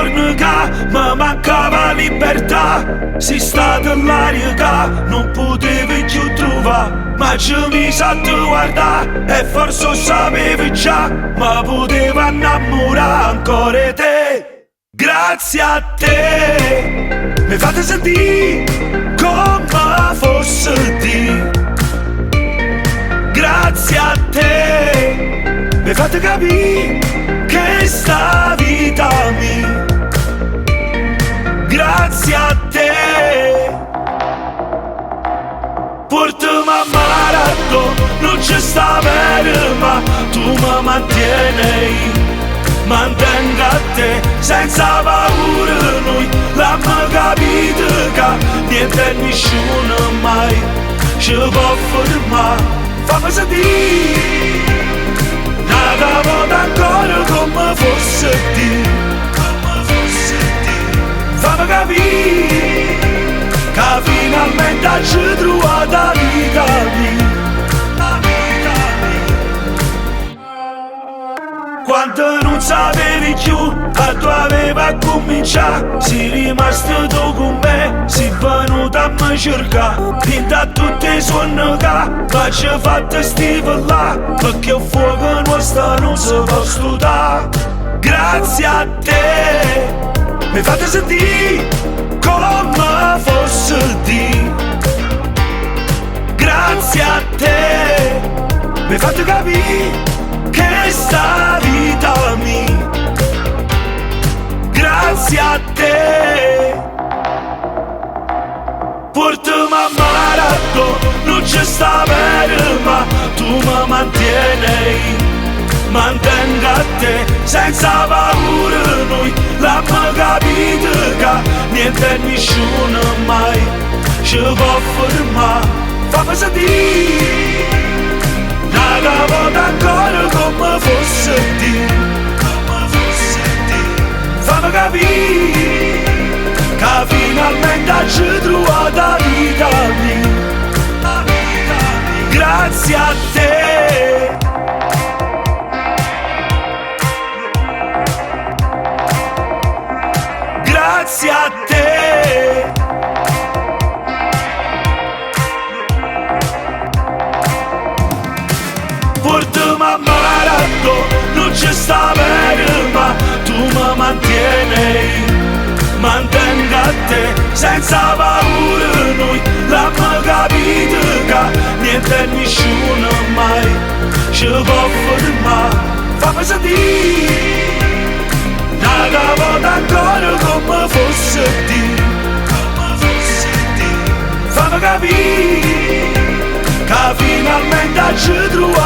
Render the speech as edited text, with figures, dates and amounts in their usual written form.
giorno che mi mancava libertà, si stata l'aria che non potevi più trovare, ma ci mi sa te guardare e forse lo sapevi già, ma poteva innamorare ancora te. Grazie a te mi fate sentire come fosse Dio. Grazie a te mi fate capire che sta vita mia. Grazie a te portami a Marato, non c'è sta bene ma tu mi mantieni. Mantengo a te senza paura, noi l'abbiamo capito che niente e nessuno mai ci può fermare. Fammi sentire una volta ancora come fosse Dio. Fammi capire che finalmente ci trovato la vita mia. Quando non sapevi più, a tu aveva cominciato, sei rimasto tu con me, sei venuto a me cercare, pinta tutti i suoni che ci ha fatto stivalare, perché il fuoco nostro non si può studare. Grazie a te mi fate sentire come fosse Dio. Grazie a te mi fate capire che sta vita mia. Grazie a te portami a Marato, non c'è sta bene ma tu mi mantieni. Mantengo a te senza paura, noi l'abbiamo capito che niente e nessuno mai ci può fermare. Fammi sentire una volta ancora come fosse Dio. Fammi capire che finalmente ci trovato la vita mia. Grazie a te. Grazie a te. Portami a Marato, non c'è sta bene ma tu mi mantieni. Mantengo a te senza paura, noi l'abbiamo capito che niente e nessuno mai ci può fermare. Fammi sentire una volta ancora come fosse Dio. Fammi capire che finalmente ci troviamo